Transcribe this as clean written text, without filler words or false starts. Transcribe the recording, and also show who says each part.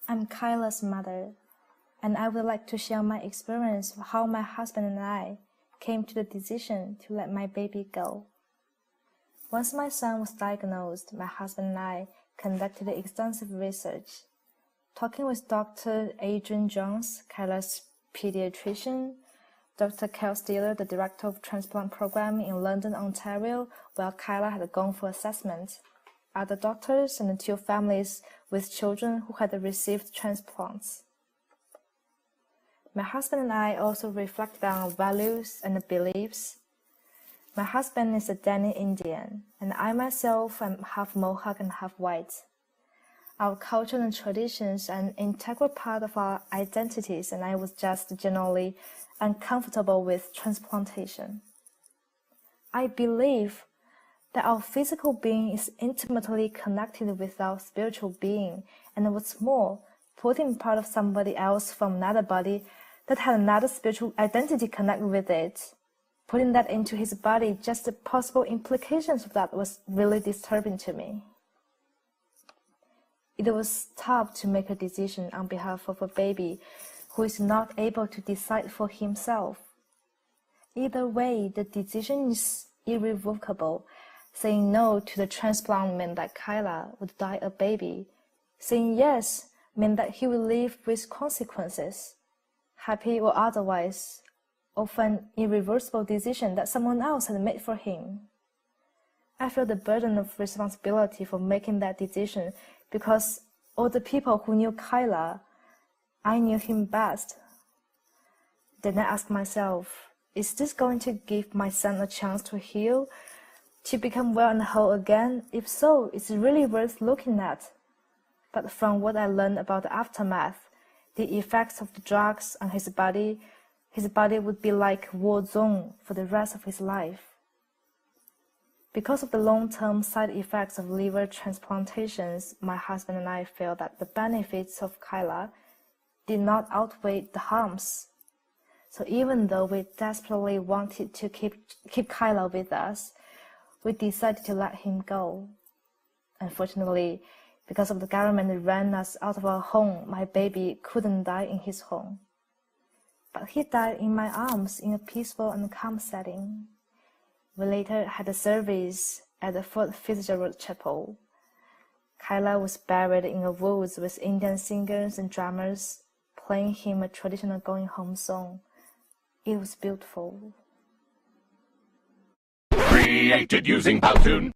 Speaker 1: I'm Kyla's mother, and I would like to share my experience of how my husband and I came to the decision to let my baby go. Once my son was diagnosed, my husband and I conducted extensive research, talking with Dr. Adrian Jones, Kyla's pediatrician, Dr. Kel Steeler, the director of transplant program in London, Ontario, where Kyla had gone for assessment, other doctors, and 2 families with children who had received transplants. My husband and I also reflected on our values and beliefs. My husband is a Dani Indian, and I myself am half Mohawk and half white. Our culture and traditions are an integral part of our identities, and I was just generally uncomfortable with transplantation. I believe that our physical being is intimately connected with our spiritual being, and what's more, putting part of somebody else from another body that had another spiritual identity connected with it, putting that into his body, just the possible implications of that was really disturbing to me. It was tough to make a decision on behalf of a baby who is not able to decide for himself. Either way, the decision is irrevocable. Saying no to the transplant meant that Kyla would die a baby. Saying yes meant that he would live with consequences, happy or otherwise, of an irreversible decision that someone else had made for him. I feel the burden of responsibility for making that decision because all the people who knew Kyla, I knew him best. Then I asked myself, is this going to give my son a chance to heal, to become well and whole again? If so, it's really worth looking at. But from what I learned about the aftermath, the effects of the drugs on his body would be like a war zone for the rest of his life. Because of the long-term side effects of liver transplantations, my husband and I felt that the benefits of Kyla did not outweigh the harms. So even though we desperately wanted to keep Kyla with us, we decided to let him go. Unfortunately, because of the government that ran us out of our home, my baby couldn't die in his home. But he died in my arms in a peaceful and calm setting. We later had a service at the Fort Fitzgerald Chapel. Kyla was buried in the woods with Indian singers and drummers playing him a traditional going home song. It was beautiful.
Speaker 2: Created using Powtoon.